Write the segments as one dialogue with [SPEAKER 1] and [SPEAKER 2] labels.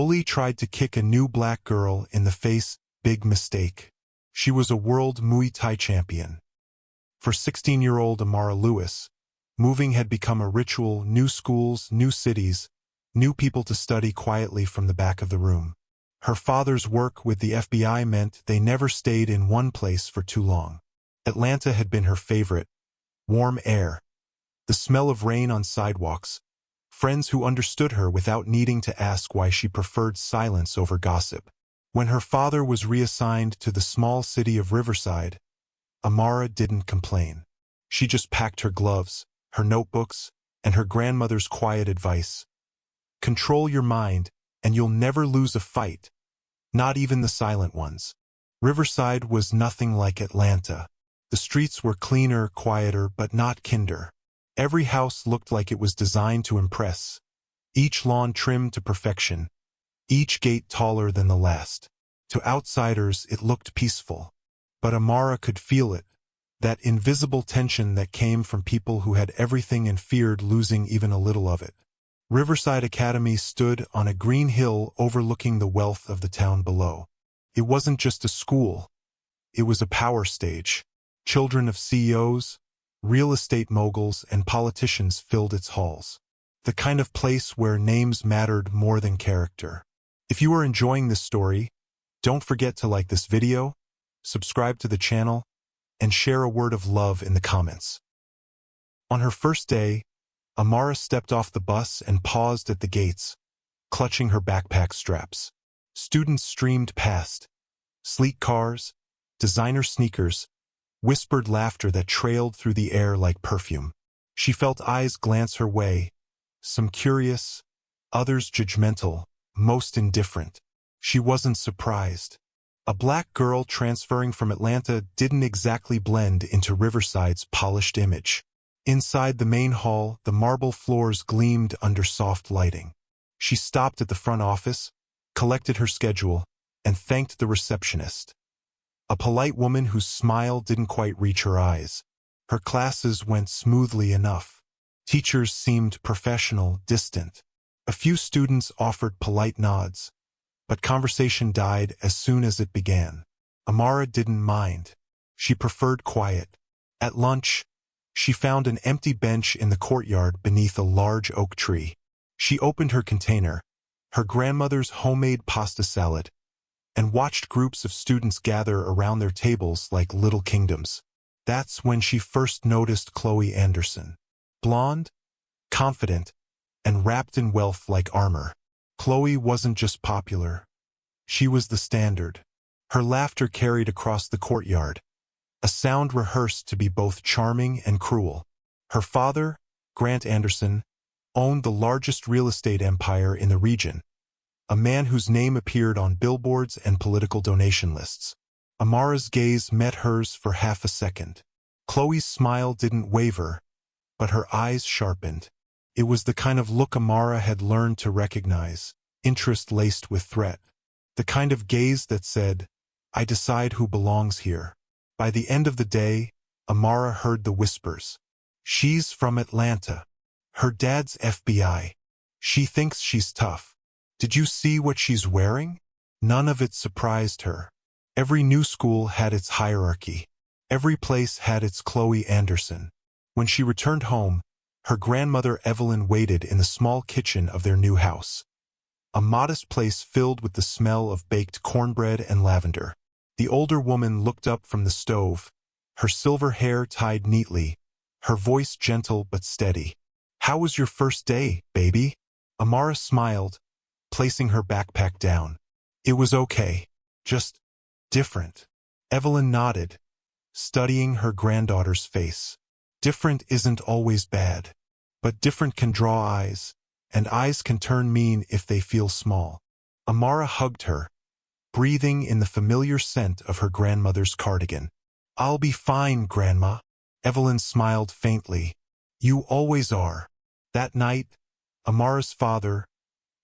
[SPEAKER 1] Bully tried to kick a new black girl in the face. Big mistake. She was a world Muay Thai champion. For 16-year-old Amara Lewis, moving had become a ritual. New schools, new cities, new people to study quietly from the back of the room. Her father's work with the FBI meant they never stayed in one place for too long. Atlanta had been her favorite. Warm air, the smell of rain on sidewalks, friends who understood her without needing to ask why she preferred silence over gossip. When her father was reassigned to the small city of Riverside, Amara didn't complain. She just packed her gloves, her notebooks, and her grandmother's quiet advice. Control your mind, and you'll never lose a fight, not even the silent ones. Riverside was nothing like Atlanta. The streets were cleaner, quieter, but not kinder. Every house looked like it was designed to impress, each lawn trimmed to perfection, each gate taller than the last. To outsiders, it looked peaceful. But Amara could feel it, that invisible tension that came from people who had everything and feared losing even a little of it. Riverside Academy stood on a green hill overlooking the wealth of the town below. It wasn't just a school. It was a power stage. Children of CEOs, real estate moguls, and politicians filled its halls. The kind of place where names mattered more than character. If you are enjoying this story, don't forget to like this video, subscribe to the channel, and share a word of love in the comments. On her first day, Amara stepped off the bus and paused at the gates, clutching her backpack straps. Students streamed past. Sleek cars, designer sneakers, whispered laughter that trailed through the air like perfume. She felt eyes glance her way, some curious, others judgmental, most indifferent. She wasn't surprised. A black girl transferring from Atlanta didn't exactly blend into Riverside's polished image. Inside the main hall, the marble floors gleamed under soft lighting. She stopped at the front office, collected her schedule, and thanked the receptionist. A polite woman whose smile didn't quite reach her eyes. Her classes went smoothly enough. Teachers seemed professional, distant. A few students offered polite nods, but conversation died as soon as it began. Amara didn't mind. She preferred quiet. At lunch, she found an empty bench in the courtyard beneath a large oak tree. She opened her container, her grandmother's homemade pasta salad, and watched groups of students gather around their tables like little kingdoms. That's when she first noticed Chloe Anderson. Blonde, confident, and wrapped in wealth like armor. Chloe wasn't just popular. She was the standard. Her laughter carried across the courtyard, a sound rehearsed to be both charming and cruel. Her father, Grant Anderson, owned the largest real estate empire in the region, a man whose name appeared on billboards and political donation lists. Amara's gaze met hers for half a second. Chloe's smile didn't waver, but her eyes sharpened. It was the kind of look Amara had learned to recognize, interest laced with threat. The kind of gaze that said, "I decide who belongs here." By the end of the day, Amara heard the whispers. "She's from Atlanta. Her dad's FBI. She thinks she's tough. Did you see what she's wearing?" None of it surprised her. Every new school had its hierarchy. Every place had its Chloe Anderson. When she returned home, her grandmother Evelyn waited in the small kitchen of their new house. A modest place filled with the smell of baked cornbread and lavender. The older woman looked up from the stove, her silver hair tied neatly, her voice gentle but steady. "How was your first day, baby?" Amara smiled, placing her backpack down. "It was okay. Just different." Evelyn nodded, studying her granddaughter's face. Different isn't always bad, but different can draw eyes, and eyes can turn mean if they feel small. Amara hugged her, breathing in the familiar scent of her grandmother's cardigan. "I'll be fine, Grandma." Evelyn smiled faintly. "You always are." That night, Amara's father,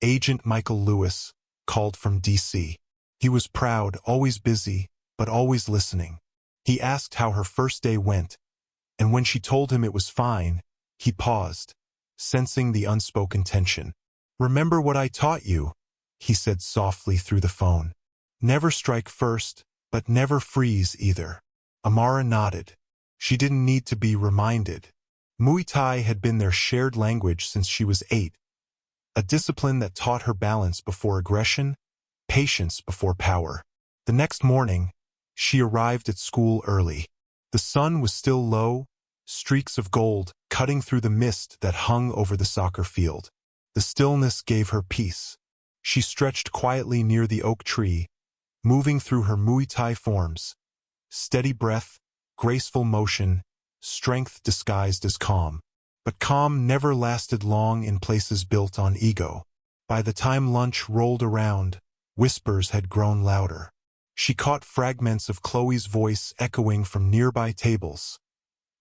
[SPEAKER 1] Agent Michael Lewis, called from D.C. He was proud, always busy, but always listening. He asked how her first day went, and when she told him it was fine, he paused, sensing the unspoken tension. "Remember what I taught you?" he said softly through the phone. Never strike first, but never freeze either. Amara nodded. She didn't need to be reminded. Muay Thai had been their shared language since she was 8, a discipline that taught her balance before aggression, patience before power. The next morning, she arrived at school early. The sun was still low, streaks of gold cutting through the mist that hung over the soccer field. The stillness gave her peace. She stretched quietly near the oak tree, moving through her Muay Thai forms. Steady breath, graceful motion, strength disguised as calm. But calm never lasted long in places built on ego. By the time lunch rolled around, whispers had grown louder. She caught fragments of Chloe's voice echoing from nearby tables,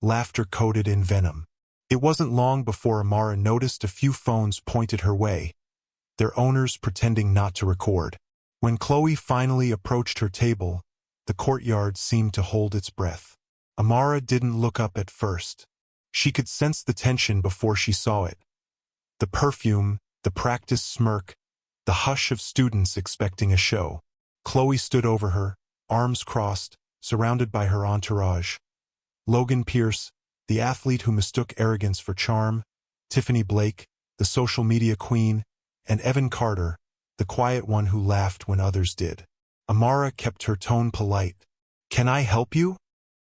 [SPEAKER 1] laughter coated in venom. It wasn't long before Amara noticed a few phones pointed her way, their owners pretending not to record. When Chloe finally approached her table, the courtyard seemed to hold its breath. Amara didn't look up at first. She could sense the tension before she saw it. The perfume, the practiced smirk, the hush of students expecting a show. Chloe stood over her, arms crossed, surrounded by her entourage. Logan Pierce, the athlete who mistook arrogance for charm, Tiffany Blake, the social media queen, and Evan Carter, the quiet one who laughed when others did. Amara kept her tone polite. "Can I help you?"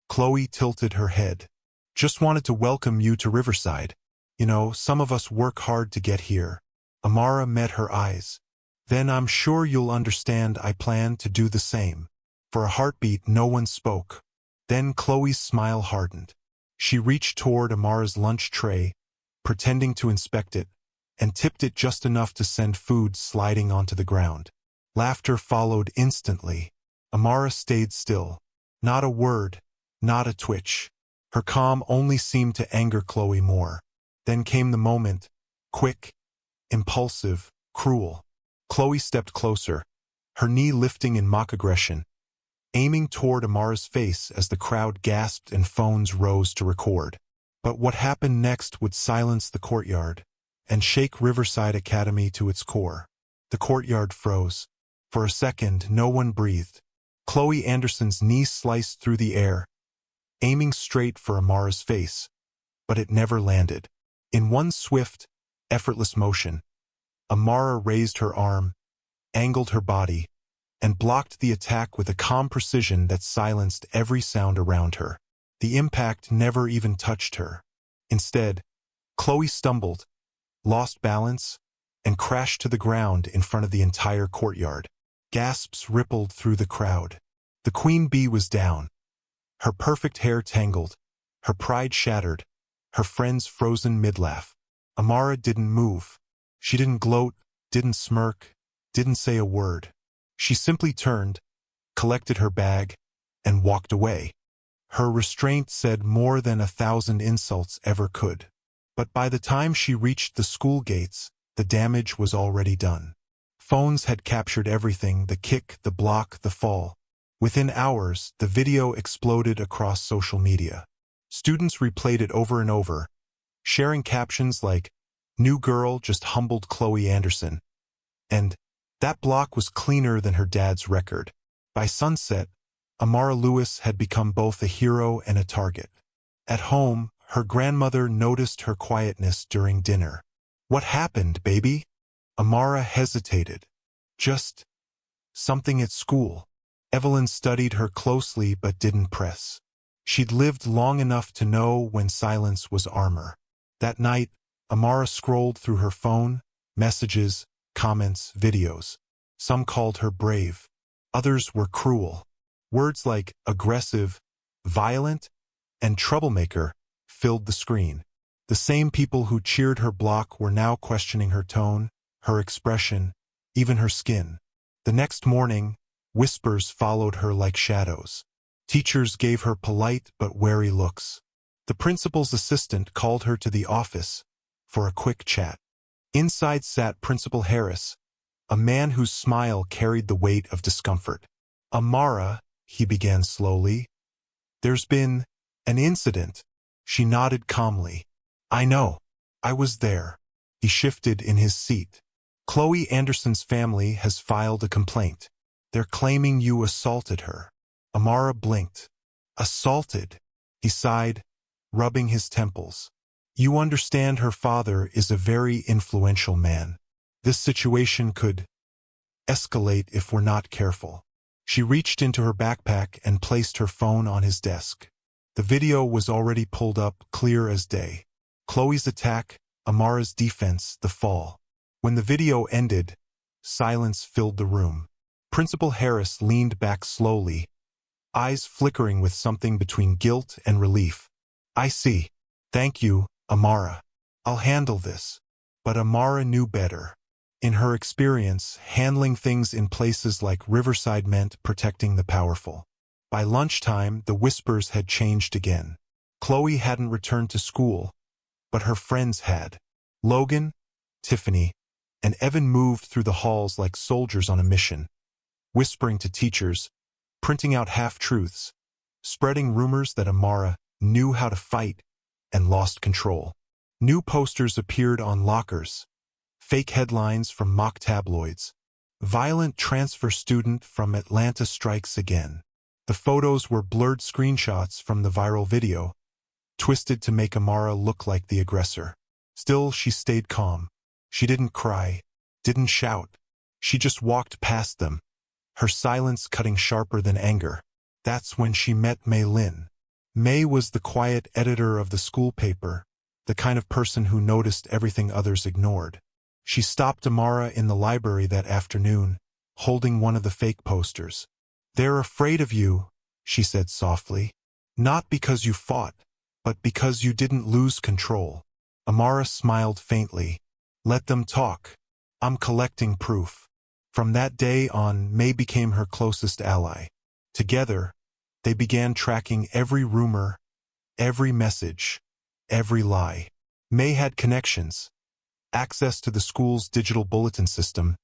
[SPEAKER 1] Chloe tilted her head. "Just wanted to welcome you to Riverside. You know, some of us work hard to get here." Amara met her eyes. "Then I'm sure you'll understand I plan to do the same." For a heartbeat, no one spoke. Then Chloe's smile hardened. She reached toward Amara's lunch tray, pretending to inspect it, and tipped it just enough to send food sliding onto the ground. Laughter followed instantly. Amara stayed still. Not a word, not a twitch. Her calm only seemed to anger Chloe more. Then came the moment, quick, impulsive, cruel. Chloe stepped closer, her knee lifting in mock aggression, aiming toward Amara's face as the crowd gasped and phones rose to record. But what happened next would silence the courtyard and shake Riverside Academy to its core. The courtyard froze. For a second, no one breathed. Chloe Anderson's knee sliced through the air, aiming straight for Amara's face, but it never landed. In one swift, effortless motion, Amara raised her arm, angled her body, and blocked the attack with a calm precision that silenced every sound around her. The impact never even touched her. Instead, Chloe stumbled, lost balance, and crashed to the ground in front of the entire courtyard. Gasps rippled through the crowd. The queen bee was down, her perfect hair tangled, her pride shattered, her friends frozen mid-laugh. Amara didn't move. She didn't gloat, didn't smirk, didn't say a word. She simply turned, collected her bag, and walked away. Her restraint said more than 1,000 insults ever could. But by the time she reached the school gates, the damage was already done. Phones had captured everything: the kick, the block, the fall. Within hours, the video exploded across social media. Students replayed it over and over, sharing captions like, "New girl just humbled Chloe Anderson," and "That block was cleaner than her dad's record." By sunset, Amara Lewis had become both a hero and a target. At home, her grandmother noticed her quietness during dinner. "What happened, baby?" Amara hesitated. "Just something at school." Evelyn studied her closely but didn't press. She'd lived long enough to know when silence was armor. That night, Amara scrolled through her phone, messages, comments, videos. Some called her brave. Others were cruel. Words like aggressive, violent, and troublemaker filled the screen. The same people who cheered her block were now questioning her tone, her expression, even her skin. The next morning, whispers followed her like shadows. Teachers gave her polite but wary looks. The principal's assistant called her to the office for a quick chat. Inside sat Principal Harris, a man whose smile carried the weight of discomfort. "Amara," he began slowly, "there's been an incident." She nodded calmly. "I know. I was there." He shifted in his seat. Chloe Anderson's family has filed a complaint. They're claiming you assaulted her. Amara blinked. Assaulted? He sighed, rubbing his temples. You understand her father is a very influential man. This situation could escalate if we're not careful. She reached into her backpack and placed her phone on his desk. The video was already pulled up, clear as day. Chloe's attack, Amara's defense, the fall. When the video ended, silence filled the room. Principal Harris leaned back slowly, eyes flickering with something between guilt and relief. I see. Thank you, Amara. I'll handle this. But Amara knew better. In her experience, handling things in places like Riverside meant protecting the powerful. By lunchtime, the whispers had changed again. Chloe hadn't returned to school, but her friends had. Logan, Tiffany, and Evan moved through the halls like soldiers on a mission, whispering to teachers, printing out half-truths, spreading rumors that Amara knew how to fight and lost control. New posters appeared on lockers, fake headlines from mock tabloids. Violent transfer student from Atlanta strikes again. The photos were blurred screenshots from the viral video, twisted to make Amara look like the aggressor. Still, she stayed calm. She didn't cry, didn't shout. She just walked past them, her silence cutting sharper than anger. That's when she met May Lin. May was the quiet editor of the school paper, the kind of person who noticed everything others ignored. She stopped Amara in the library that afternoon, holding one of the fake posters. They're afraid of you, she said softly. Not because you fought, but because you didn't lose control. Amara smiled faintly. Let them talk. I'm collecting proof. From that day on, May became her closest ally. Together, they began tracking every rumor, every message, every lie. May had connections, access to the school's digital bulletin system,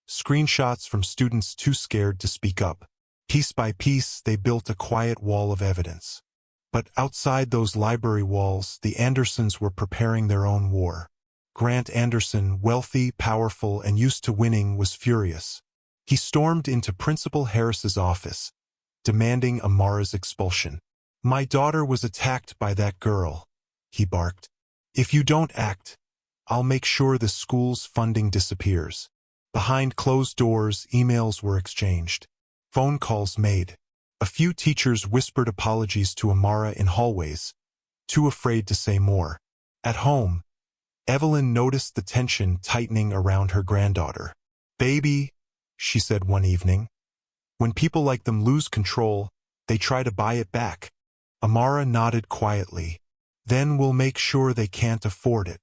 [SPEAKER 1] screenshots from students too scared to speak up. Piece by piece, they built a quiet wall of evidence. But outside those library walls, the Andersons were preparing their own war. Grant Anderson, wealthy, powerful, and used to winning, was furious. He stormed into Principal Harris's office, demanding Amara's expulsion. My daughter was attacked by that girl, he barked. If you don't act, I'll make sure the school's funding disappears. Behind closed doors, emails were exchanged. Phone calls made. A few teachers whispered apologies to Amara in hallways, too afraid to say more. At home, Evelyn noticed the tension tightening around her granddaughter. Baby, she said one evening, when people like them lose control, they try to buy it back. Amara nodded quietly. Then we'll make sure they can't afford it.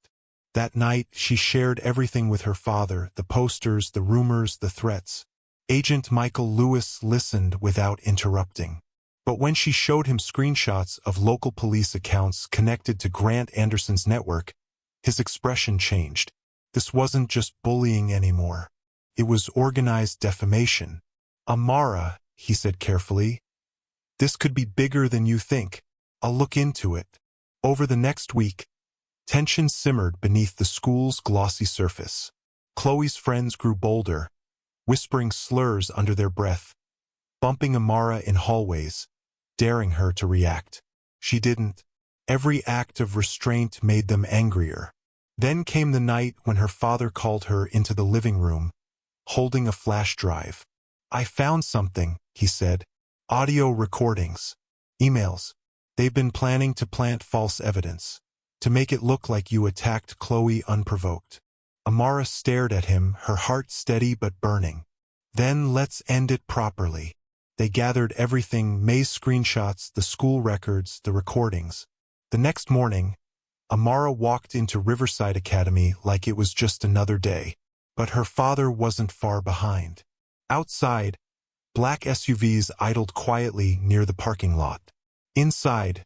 [SPEAKER 1] That night, she shared everything with her father, the posters, the rumors, the threats. Agent Michael Lewis listened without interrupting. But when she showed him screenshots of local police accounts connected to Grant Anderson's network, his expression changed. This wasn't just bullying anymore. It was organized defamation. Amara, he said carefully, this could be bigger than you think. I'll look into it. Over the next week, tension simmered beneath the school's glossy surface. Chloe's friends grew bolder, whispering slurs under their breath, bumping Amara in hallways, daring her to react. She didn't. Every act of restraint made them angrier. Then came the night when her father called her into the living room, holding a flash drive. I found something, he said. Audio recordings. Emails. They've been planning to plant false evidence, to make it look like you attacked Chloe unprovoked. Amara stared at him, her heart steady but burning. Then let's end it properly. They gathered everything, May's screenshots, the school records, the recordings. The next morning, Amara walked into Riverside Academy like it was just another day. But her father wasn't far behind. Outside, black SUVs idled quietly near the parking lot. Inside,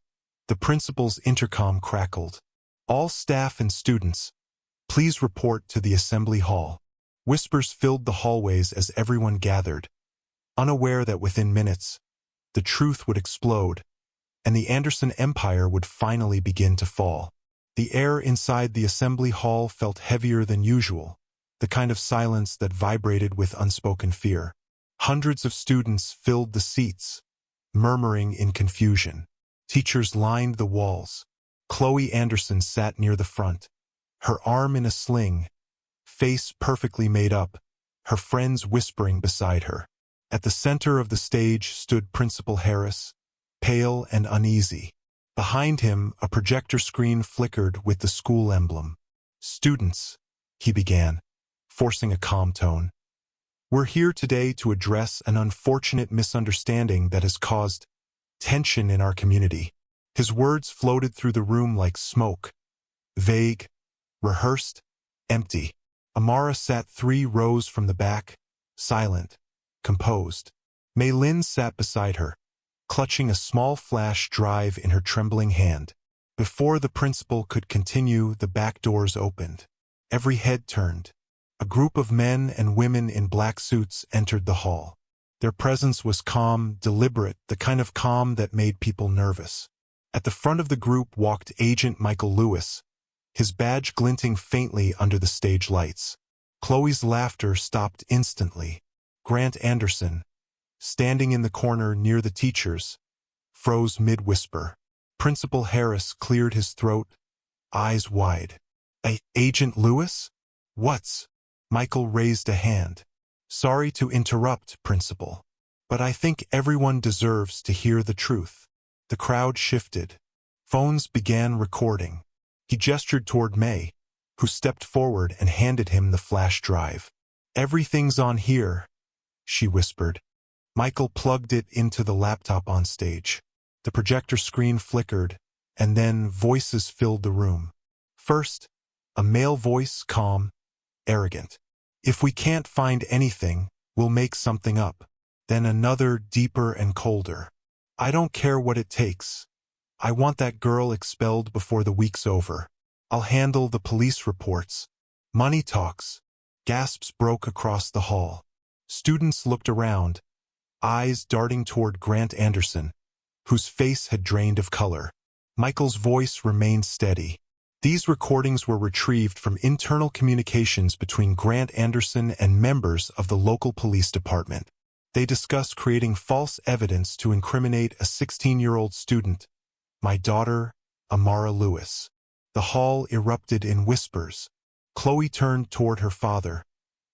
[SPEAKER 1] the principal's intercom crackled. All staff and students, please report to the assembly hall. Whispers filled the hallways as everyone gathered, unaware that within minutes, the truth would explode, and the Anderson empire would finally begin to fall. The air inside the assembly hall felt heavier than usual, the kind of silence that vibrated with unspoken fear. Hundreds of students filled the seats, murmuring in confusion. Teachers lined the walls. Chloe Anderson sat near the front, her arm in a sling, face perfectly made up, her friends whispering beside her. At the center of the stage stood Principal Harris, pale and uneasy. Behind him, a projector screen flickered with the school emblem. "Students," he began, forcing a calm tone. "We're here today to address an unfortunate misunderstanding that has caused tension in our community." His words floated through the room like smoke, vague, rehearsed, empty. Amara sat 3 rows from the back, silent, composed. Mei Lin sat beside her, clutching a small flash drive in her trembling hand. Before the principal could continue, the back doors opened. Every head turned. A group of men and women in black suits entered the hall. Their presence was calm, deliberate, the kind of calm that made people nervous. At the front of the group walked Agent Michael Lewis, his badge glinting faintly under the stage lights. Chloe's laughter stopped instantly. Grant Anderson, standing in the corner near the teachers, froze mid-whisper. Principal Harris cleared his throat, eyes wide. Agent Lewis? What's? Michael raised a hand. "Sorry to interrupt, Principal, but I think everyone deserves to hear the truth." The crowd shifted. Phones began recording. He gestured toward May, who stepped forward and handed him the flash drive. "Everything's on here," she whispered. Michael plugged it into the laptop on stage. The projector screen flickered, and then voices filled the room. First, a male voice, calm, arrogant. "If we can't find anything, we'll make something up." Then another, deeper and colder. "I don't care what it takes. I want that girl expelled before the week's over. I'll handle the police reports. Money talks." Gasps broke across the hall. Students looked around, eyes darting toward Grant Anderson, whose face had drained of color. Michael's voice remained steady. These recordings were retrieved from internal communications between Grant Anderson and members of the local police department. They discussed creating false evidence to incriminate a 16-year-old student, my daughter, Amara Lewis. The hall erupted in whispers. Chloe turned toward her father,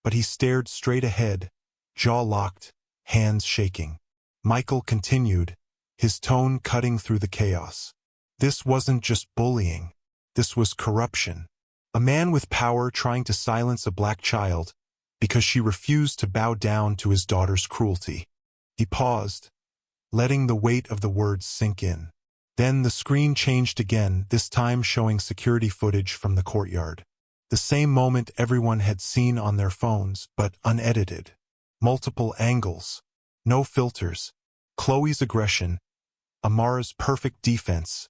[SPEAKER 1] but he stared straight ahead, jaw locked, hands shaking. Michael continued, his tone cutting through the chaos. This wasn't just bullying. This was corruption. A man with power trying to silence a black child because she refused to bow down to his daughter's cruelty. He paused, letting the weight of the words sink in. Then the screen changed again, this time showing security footage from the courtyard. The same moment everyone had seen on their phones, but unedited. Multiple angles. No filters. Chloe's aggression, Amara's perfect defense,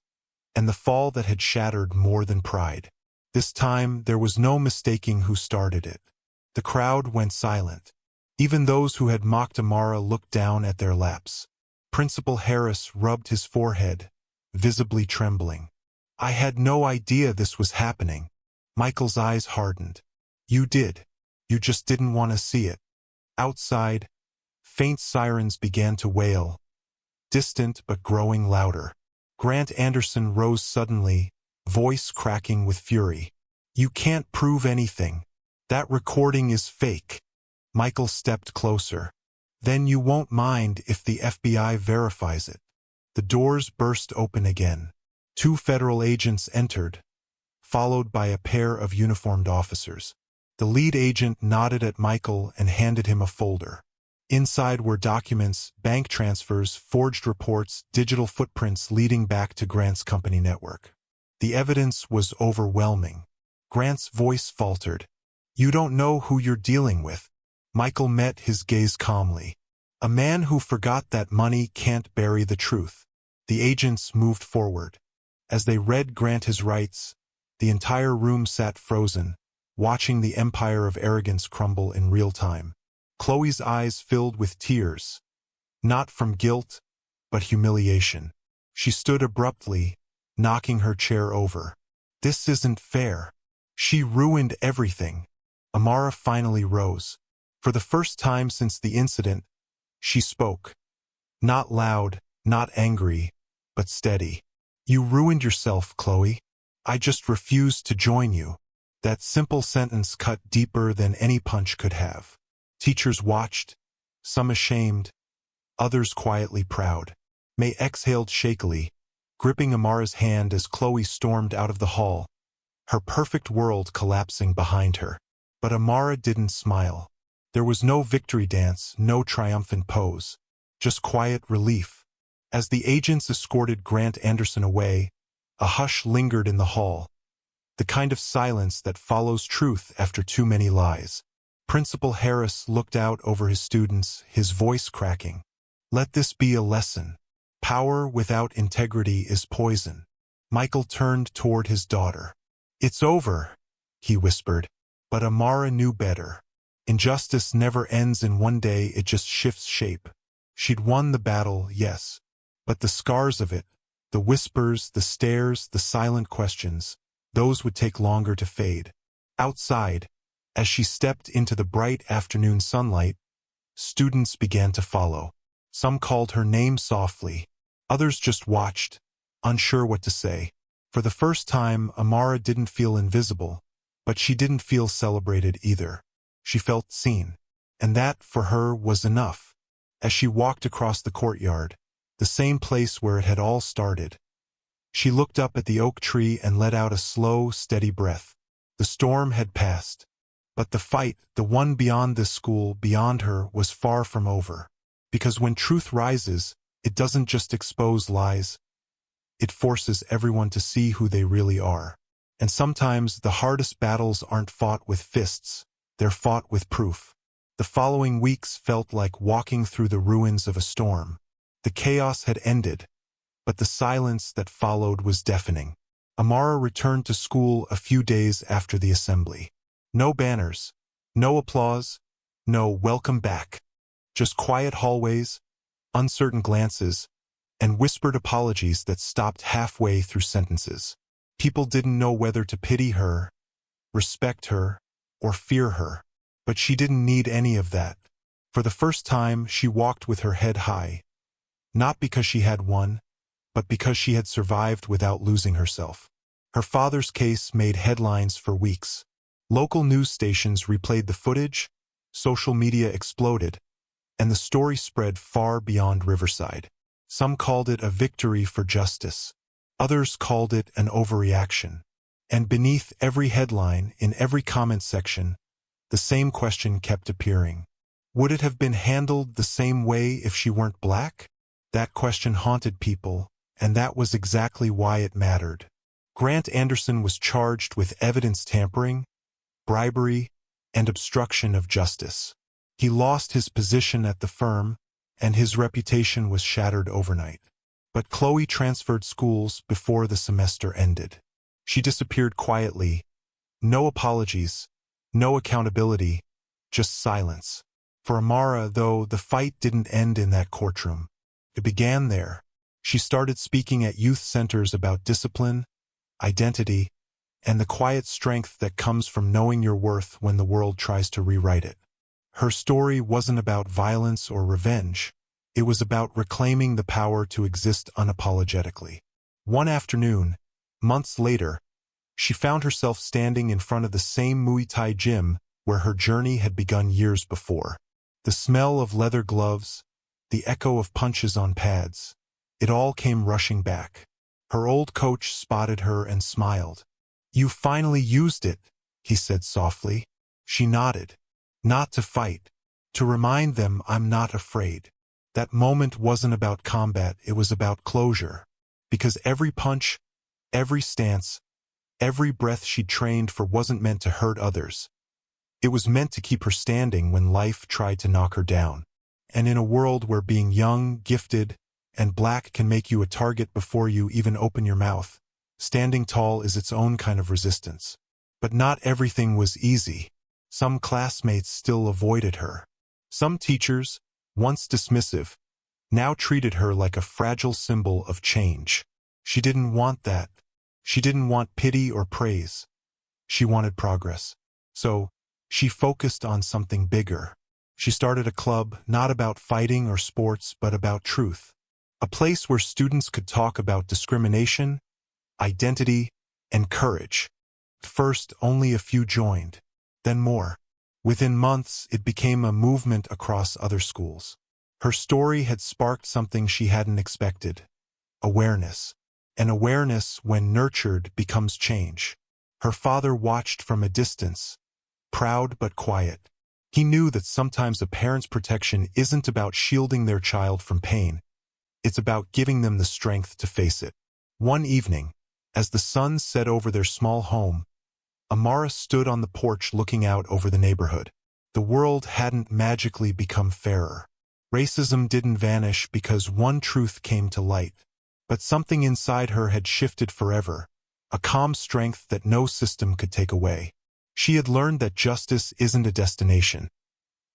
[SPEAKER 1] and the fall that had shattered more than pride. This time, there was no mistaking who started it. The crowd went silent. Even those who had mocked Amara looked down at their laps. Principal Harris rubbed his forehead, visibly trembling. "I had no idea this was happening." Michael's eyes hardened. "You did. You just didn't want to see it." Outside, faint sirens began to wail, distant but growing louder. Grant Anderson rose suddenly, voice cracking with fury. "You can't prove anything. That recording is fake." Michael stepped closer. "Then you won't mind if the FBI verifies it." The doors burst open again. 2 federal agents entered, followed by a pair of uniformed officers. The lead agent nodded at Michael and handed him a folder. Inside were documents, bank transfers, forged reports, digital footprints leading back to Grant's company network. The evidence was overwhelming. Grant's voice faltered. "You don't know who you're dealing with." Michael met his gaze calmly. "A man who forgot that money can't bury the truth." The agents moved forward. As they read Grant his rights, the entire room sat frozen, watching the empire of arrogance crumble in real time. Chloe's eyes filled with tears, not from guilt, but humiliation. She stood abruptly, knocking her chair over. "This isn't fair. She ruined everything." Amara finally rose. For the first time since the incident, she spoke. Not loud, not angry, but steady. You ruined yourself, Chloe. I just refused to join you. That simple sentence cut deeper than any punch could have. Teachers watched, some ashamed, others quietly proud. May exhaled shakily, gripping Amara's hand as Chloe stormed out of the hall, her perfect world collapsing behind her. But Amara didn't smile. There was no victory dance, no triumphant pose. Just quiet relief. As the agents escorted Grant Anderson away, a hush lingered in the hall, the kind of silence that follows truth after too many lies. Principal Harris looked out over his students, his voice cracking. Let this be a lesson. Power without integrity is poison. Michael turned toward his daughter. It's over, he whispered. But Amara knew better. Injustice never ends in one day, it just shifts shape. She'd won the battle, yes. But the scars of it, the whispers, the stares, the silent questions, those would take longer to fade. Outside, as she stepped into the bright afternoon sunlight, students began to follow. Some called her name softly. Others just watched, unsure what to say. For the first time, Amara didn't feel invisible, but she didn't feel celebrated either. She felt seen. And that, for her, was enough. As she walked across the courtyard, the same place where it had all started, she looked up at the oak tree and let out a slow, steady breath. The storm had passed. But the fight, the one beyond this school, beyond her, was far from over. Because when truth rises, it doesn't just expose lies. It forces everyone to see who they really are. And sometimes the hardest battles aren't fought with fists, they're fought with proof. The following weeks felt like walking through the ruins of a storm. The chaos had ended, but the silence that followed was deafening. Amara returned to school a few days after the assembly. No banners, no applause, no welcome back. Just quiet hallways, uncertain glances, and whispered apologies that stopped halfway through sentences. People didn't know whether to pity her, respect her, or fear her. But she didn't need any of that. For the first time, she walked with her head high. Not because she had won, but because she had survived without losing herself. Her father's case made headlines for weeks. Local news stations replayed the footage, social media exploded, and the story spread far beyond Riverside. Some called it a victory for justice. Others called it an overreaction. And beneath every headline, in every comment section, the same question kept appearing. Would it have been handled the same way if she weren't black? That question haunted people, and that was exactly why it mattered. Grant Anderson was charged with evidence tampering, bribery, and obstruction of justice. He lost his position at the firm, and his reputation was shattered overnight. But Chloe transferred schools before the semester ended. She disappeared quietly. No apologies, no accountability, just silence. For Amara, though, the fight didn't end in that courtroom. It began there. She started speaking at youth centers about discipline, identity, and the quiet strength that comes from knowing your worth when the world tries to rewrite it. Her story wasn't about violence or revenge. It was about reclaiming the power to exist unapologetically. One afternoon, months later, she found herself standing in front of the same Muay Thai gym where her journey had begun years before. The smell of leather gloves, the echo of punches on pads, it all came rushing back. Her old coach spotted her and smiled. "You finally used it," he said softly. She nodded. "Not to fight. To remind them I'm not afraid." That moment wasn't about combat, it was about closure. Because every punch, every stance, every breath she'd trained for wasn't meant to hurt others. It was meant to keep her standing when life tried to knock her down. And in a world where being young, gifted, and black can make you a target before you even open your mouth, standing tall is its own kind of resistance. But not everything was easy. Some classmates still avoided her. Some teachers, once dismissive, now treated her like a fragile symbol of change. She didn't want that. She didn't want pity or praise. She wanted progress. So, She focused on something bigger. She started a club not about fighting or sports, but about truth. A place where students could talk about discrimination, identity, and courage. First, only a few joined, then more. Within months, it became a movement across other schools. Her story had sparked something she hadn't expected: awareness. And awareness, when nurtured, becomes change. Her father watched from a distance, proud but quiet. He knew that sometimes a parent's protection isn't about shielding their child from pain. It's about giving them the strength to face it. One evening, as the sun set over their small home, Amara stood on the porch looking out over the neighborhood. The world hadn't magically become fairer. Racism didn't vanish because one truth came to light. But something inside her had shifted forever, a calm strength that no system could take away. She had learned that justice isn't a destination.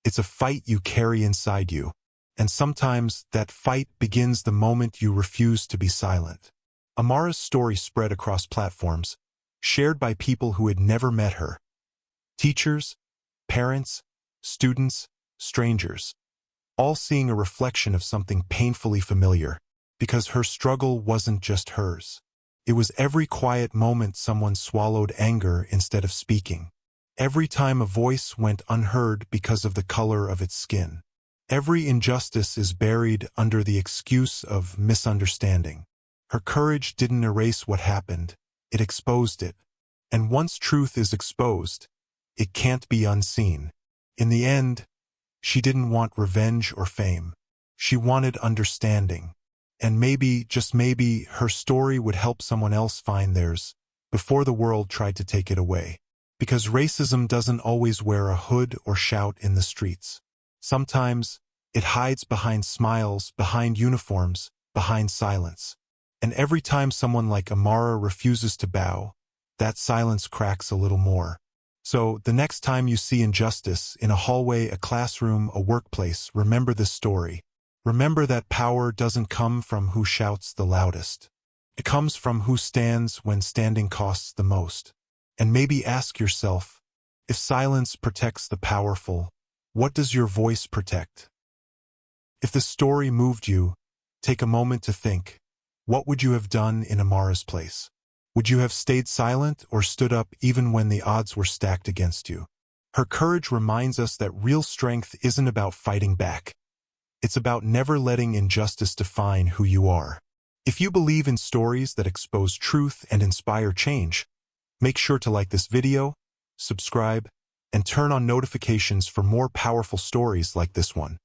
[SPEAKER 1] It's a fight you carry inside you. And sometimes that fight begins the moment you refuse to be silent. Amara's story spread across platforms, shared by people who had never met her. Teachers, parents, students, strangers, all seeing a reflection of something painfully familiar, because her struggle wasn't just hers. It was every quiet moment someone swallowed anger instead of speaking. Every time a voice went unheard because of the color of its skin. Every injustice is buried under the excuse of misunderstanding. Her courage didn't erase what happened, it exposed it. And once truth is exposed, it can't be unseen. In the end, she didn't want revenge or fame. She wanted understanding. And maybe, just maybe, her story would help someone else find theirs before the world tried to take it away. Because racism doesn't always wear a hood or shout in the streets. Sometimes, it hides behind smiles, behind uniforms, behind silence. And every time someone like Amara refuses to bow, that silence cracks a little more. So, the next time you see injustice in a hallway, a classroom, a workplace, remember this story. Remember that power doesn't come from who shouts the loudest. It comes from who stands when standing costs the most. And maybe ask yourself, if silence protects the powerful, what does your voice protect? If the story moved you, take a moment to think. What would you have done in Amara's place? Would you have stayed silent or stood up even when the odds were stacked against you? Her courage reminds us that real strength isn't about fighting back. It's about never letting injustice define who you are. If you believe in stories that expose truth and inspire change, make sure to like this video, subscribe, and turn on notifications for more powerful stories like this one.